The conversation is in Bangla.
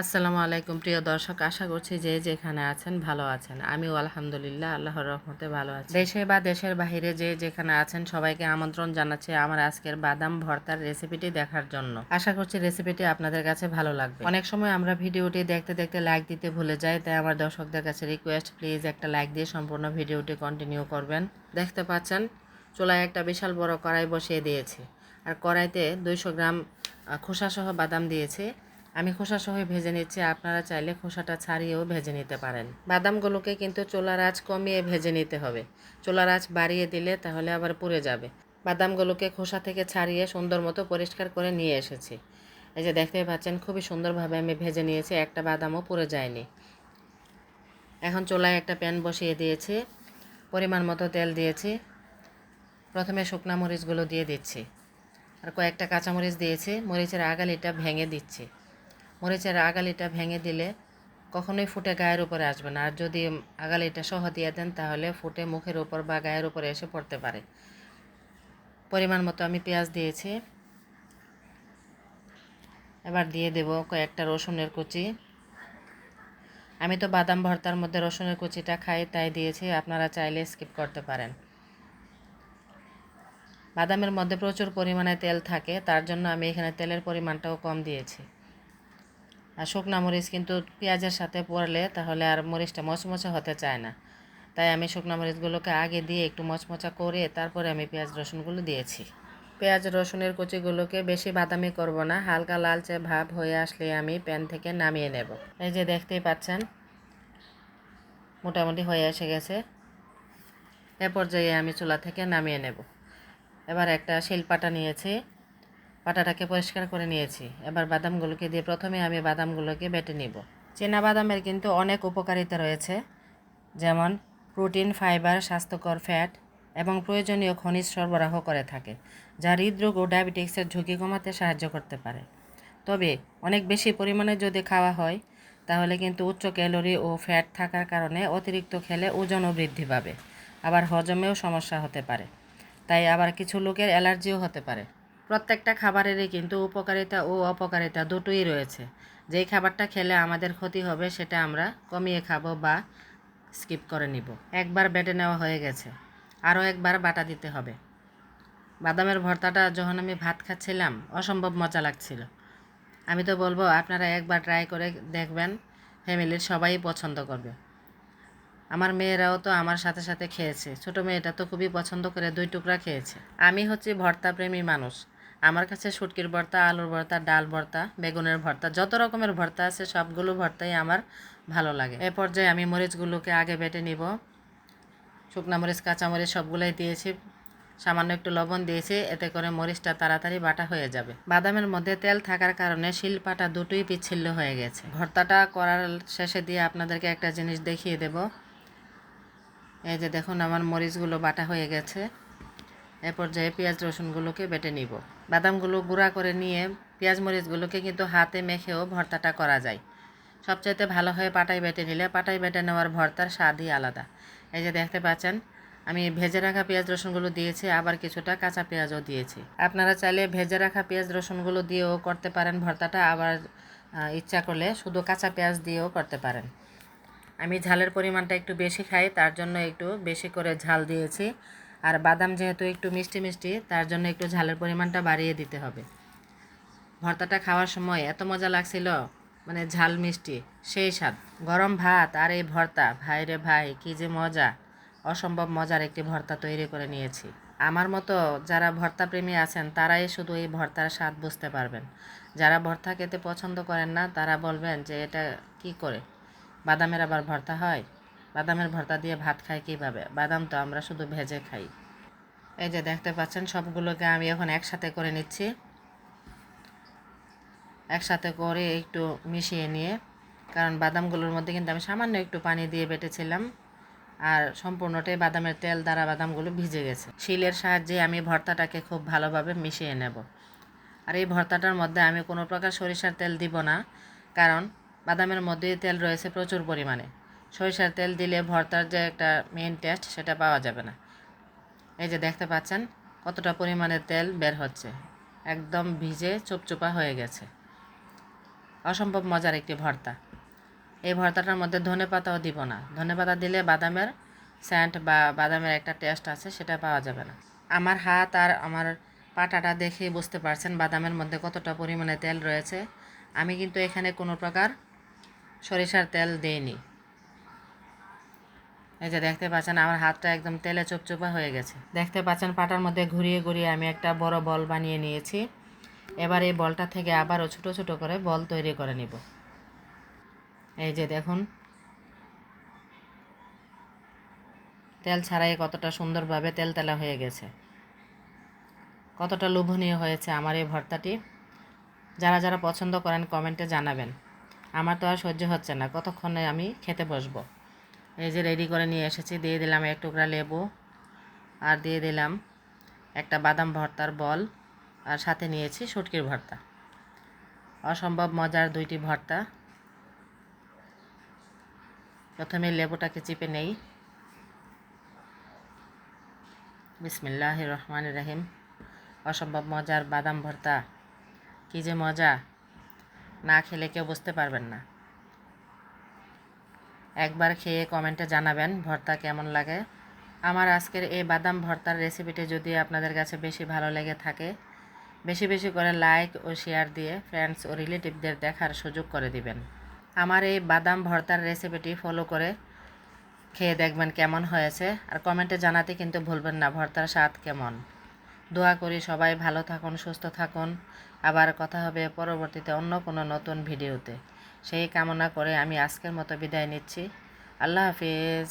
আসসালামু আলাইকুম প্রিয় দর্শক, আশা করছি যে যেখানে আছেন ভালো আছেন। আমিও আলহামদুলিল্লাহ আল্লাহর রহমতে ভালো আছি। দেশে বা দেশের বাইরে যে যেখানে আছেন সবাইকে আমন্ত্রণ জানাচ্ছি আমার আজকের বাদাম ভর্তার রেসিপিটি দেখার জন্য। আশা করছি রেসিপিটি আপনাদের কাছে ভালো লাগবে। অনেক সময় আমরা ভিডিওটি দেখতে দেখতে লাইক দিতে ভুলে যাই, তাই আমার দর্শকদের কাছে রিকোয়েস্ট, প্লিজ একটা লাইক দিয়ে সম্পূর্ণ ভিডিওটি কন্টিনিউ করবেন। দেখতে পাচ্ছেন চুলায় একটা বিশাল বড় কড়াই বসিয়ে দিয়েছি, আর কড়াইতে 200 গ্রাম খোসাসহ বাদাম দিয়েছি। আমি খোসাসহ ভেজে নিচ্ছি, আপনারা চাইলে খোসাটা ছাড়িয়েও ভেজে নিতে পারেন। বাদামগুলোকে কিন্তু চুলার আঁচ কমিয়ে ভেজে নিতে হবে, চুলার আঁচ বাড়িয়ে দিলে তাহলে আবার পুড়ে যাবে। বাদামগুলোকে খোসা থেকে ছাড়িয়ে সুন্দর মতো পরিষ্কার করে নিয়ে এসেছি। এই যে দেখতে পাচ্ছেন খুবই সুন্দরভাবে আমি ভেজে নিয়েছি, একটা বাদামও পুড়ে যায়নি। এখন চুলায় একটা প্যান বসিয়ে দিয়েছি, পরিমাণ মতো তেল দিয়েছি। প্রথমে শুকনা মরিচগুলো দিয়ে দিচ্ছি, আর কয়েকটা কাঁচামরিচ দিয়েছি। মরিচের আগালিটা ভেঙে দিচ্ছি। মরিচের আগালিটা ভেঙে দিলে কখনোই ফুটে গায়ের উপরে আসবে না, আর যদি আগালিটা সহ দিয়ে দেন তাহলে ফুটে মুখের উপর বা গায়ের উপরে এসে পড়তে পারে। পরিমাণ মতো আমি পেঁয়াজ দিয়েছি। এবার দিয়ে দেব কয়েকটা রসুনের কুচি। আমি তো বাদাম ভর্তার মধ্যে রসুনের কুচিটা খাই, তাই দিয়েছি, আপনারা চাইলে স্কিপ করতে পারেন। বাদামের মধ্যে প্রচুর পরিমাণে তেল থাকে, তার জন্য আমি এখানে তেলের পরিমাণটাও কম দিয়েছি। আর শুকনা মরিচ কিন্তু পেঁয়াজের সাথে পড়লে তাহলে আর মরিচটা মচমচা হতে চায় না, তাই আমি শুকনা মরিচগুলোকে আগে দিয়ে একটু মচমচা করে তারপরে আমি পেঁয়াজ রসুনগুলো দিয়েছি। পেঁয়াজ রসুনের কুচিগুলোকে বেশি বাদামি করব না, হালকা লালচে ভাব হয়ে আসলে আমি প্যান থেকে নামিয়ে নেব। এই যে দেখতেই পাচ্ছেন মোটামুটি হয়ে এসে গেছে। এ পর্যায়ে আমি চুলা থেকে নামিয়ে নেব। এবার একটা শিলপাটা নিয়েছি, পাটাটাকে পরিষ্কার করে নিয়েছি। এবার বাদামগুলোকে দিয়ে প্রথমে আমি বাদামগুলোকে বেটে নিব। চীনা বাদামের কিন্তু অনেক উপকারিতা রয়েছে, যেমন প্রোটিন, ফাইবার, স্বাস্থ্যকর ফ্যাট এবং প্রয়োজনীয় খনিজ সরবরাহ করে থাকে, যা হৃদরোগ ও ডায়াবেটিক্সের ঝুঁকি কমাতে সাহায্য করতে পারে। তবে অনেক বেশি পরিমাণে যদি খাওয়া হয় তাহলে কিন্তু উচ্চ ক্যালোরি ও ফ্যাট থাকার কারণে অতিরিক্ত খেলে ওজনও বৃদ্ধি পাবে, আবার হজমেও সমস্যা হতে পারে। তাই আবার কিছু লোকের অ্যালার্জিও হতে পারে। প্রত্যেকটা খাবারেরই কিন্তু উপকারিতা ও অপকারিতা দুটোই রয়েছে। যেই খাবারটা খেলে আমাদের ক্ষতি হবে সেটা আমরা কমিয়ে খাবো বা স্কিপ করে নিব। একবার বেটে নেওয়া হয়ে গেছে, আরও একবার বাটা দিতে হবে। বাদামের ভর্তাটা যখন আমি ভাত খাচ্ছিলাম অসম্ভব মজা লাগছিল। আমি তো বলবো আপনারা একবার ট্রাই করে দেখবেন, ফ্যামিলির সবাই পছন্দ করবে। আমার মেয়েরাও তো আমার সাথে সাথে খেয়েছে, ছোটো মেয়েটা তো খুবই পছন্দ করে 2 টুকরা খেয়েছে। আমি হচ্ছি ভর্তা প্রেমী মানুষ। আমার কাছে শুটকির ভর্তা, আলুর ভর্তা, ডাল ভর্তা, বেগুনের ভর্তা, যত রকমের ভর্তা আছে সবগুলো ভর্তাই আমার ভালো লাগে। এ পর্যায়ে আমি মরিচগুলোকে আগে বেটে নিব। শুকনা মরিচ, কাঁচামরিচ সবগুলোই দিয়েছি, সামান্য একটু লবণ দিয়েছি, এতে করে মরিচটা তাড়াতাড়ি বাটা হয়ে যাবে। বাদামের মধ্যে তেল থাকার কারণে শিলপাটা দুটোই পিচ্ছিল্য হয়ে গেছে। ভর্তাটা করার শেষে দিয়ে আপনাদেরকে একটা জিনিস দেখিয়ে দেব। এই যে দেখুন আমার মরিচগুলো বাটা হয়ে গেছে। এ পর্যায়ে পেঁয়াজ রসুনগুলোকে বেটে নিব। বাদামগুলো গুঁড়া করে নিয়ে পেঁয়াজ মরিচগুলোকে কিন্তু হাতে মেখেও ভর্তাটা করা যায়। সবচাইতে ভালো হয় পাটায় বেটে নিলে, পাটায় বেটে নেওয়ার ভর্তার স্বাদই আলাদা। এই যে দেখতে পাচ্ছেন আমি ভেজে রাখা পেঁয়াজ রসুনগুলো দিয়েছি, আবার কিছুটা কাঁচা পেঁয়াজও দিয়েছি। আপনারা চাইলে ভেজে রাখা পেঁয়াজ রসুনগুলো দিয়েও করতে পারেন ভর্তাটা, আবার ইচ্ছা করলে শুধু কাঁচা পেঁয়াজ দিয়েও করতে পারেন। আমি ঝালের পরিমাণটা একটু বেশি খাই, তার জন্য একটু বেশি করে ঝাল দিয়েছি। আর বাদাম যেহেতু একটু মিষ্টি মিষ্টি, তার জন্য একটু ঝালের পরিমাণটা বাড়িয়ে দিতে হবে। ভর্তাটা খাওয়ার সময় এত মজা লাগছিল, মানে ঝাল মিষ্টি সেই স্বাদ। গরম ভাত আর এই ভর্তা, ভাই রে ভাই কী যে মজা! অসম্ভব মজার একটি ভর্তা তৈরি করে নিয়েছি। আমার মতো যারা ভর্তা প্রেমী আছেন তারাই শুধু এই ভর্তার স্বাদ বুঝতে পারবেন। যারা ভর্তা খেতে পছন্দ করেন না তারা বলবেন যে এটা কি করে, বাদামের আবার ভর্তা হয়? বাদামের ভর্তা দিয়ে ভাত খাই কীভাবে? বাদাম তো আমরা শুধু ভেজে খাই। এই যে দেখতে পাচ্ছেন সবগুলোকে আমি এখন একসাথে করে নিচ্ছি। একসাথে করে একটু মিশিয়ে নিয়ে, কারণ বাদামগুলোর মধ্যে কিন্তু আমি সামান্য একটু পানি দিয়ে বেটেছিলাম, আর সম্পূর্ণটাই বাদামের তেল দ্বারা বাদামগুলো ভিজে গেছে। শিলের সাহায্যে আমি ভর্তাটাকে খুব ভালোভাবে মিশিয়ে নেব। আর এই ভর্তাটার মধ্যে আমি কোনো প্রকার সরিষার তেল দিব না, কারণ বাদামের মধ্যেই তেল রয়েছে প্রচুর পরিমাণে। সরিষার তেল দিলে ভর্তার যে একটা মেইন টেস্ট সেটা পাওয়া যাবে না। এই যে দেখতে পাচ্ছেন কতটা পরিমাণে তেল বের হচ্ছে, একদম ভিজে চুপচুপা হয়ে গেছে। অসম্ভব মজার একটি ভর্তা। এই ভর্তাটার মধ্যে ধনেপাতাও দিব না, ধনেপাতা দিলে বাদামের স্যান্ট বা বাদামের একটা টেস্ট আছে, সেটা পাওয়া যাবে না। আমার হাত আর আমার পাটাটা দেখেই বুঝতে পারছেন বাদামের মধ্যে কতটা পরিমাণে তেল রয়েছে। আমি কিন্তু এখানে কোনো প্রকার সরিষার তেল দেইনি। এই যে দেখতে পাচ্ছেন আমার হাতটা একদম তেলে চুপচুপা হয়ে গেছে। দেখতে পাচ্ছেন পাটার মধ্যে ঘুরিয়ে ঘুরিয়ে আমি একটা বড় বল বানিয়ে নিয়েছি। এবার এই বলটা থেকে আবারও ছোট ছোট করে বল তৈরি করে নিব। এই যে দেখুন তেল ছাড়াই কতটা সুন্দরভাবে তেলতেলা হয়ে গেছে, কতটা লোভনীয় হয়েছে আমার এই ভর্তাটি। যারা যারা পছন্দ করেন কমেন্টে জানাবেন। আমার তো আর সহ্য হচ্ছে না, কতক্ষণে আমি খেতে বসবো। এই যে রেডি করে নিয়ে এসেছি, দিয়ে দিলাম এক টুকরা লেবু, আর দিয়ে দিলাম একটা বাদাম ভর্তার বল, আর সাথে নিয়েছি শুটকির ভর্তা। অসম্ভব মজার দুইটি ভর্তা। প্রথমে লেবুটাকে চিপে নেই। বিসমিল্লাহির রহমানির রহিম। অসম্ভব মজার বাদাম ভর্তা, কী যে মজা, না খেলে কেউ বুঝতে পারবেন না। একবার খেয়ে কমেন্টে জানাবেন ভর্তা কেমন লাগে। আমার আজকের এই বাদাম ভর্তার রেসিপিটি যদি আপনাদের কাছে বেশি ভালো লেগে থাকে, বেশি বেশি করে লাইক ও শেয়ার দিয়ে ফ্রেন্ডস ও রিলেটিভদের দেখার সুযোগ করে দিবেন। আমার এই বাদাম ভর্তার রেসিপিটি ফলো করে খেয়ে দেখবেন কেমন হয়েছে, আর কমেন্টে জানাতে কিন্তু ভুলবেন না ভর্তার স্বাদ কেমন। দোয়া করি সবাই ভালো থাকুন, সুস্থ থাকুন। আবার কথা হবে পরবর্তীতে অন্য কোনো নতুন ভিডিওতে। সেই কামনা করে আমি আজকের মতো বিদায় নিচ্ছি। আল্লাহ হাফিজ।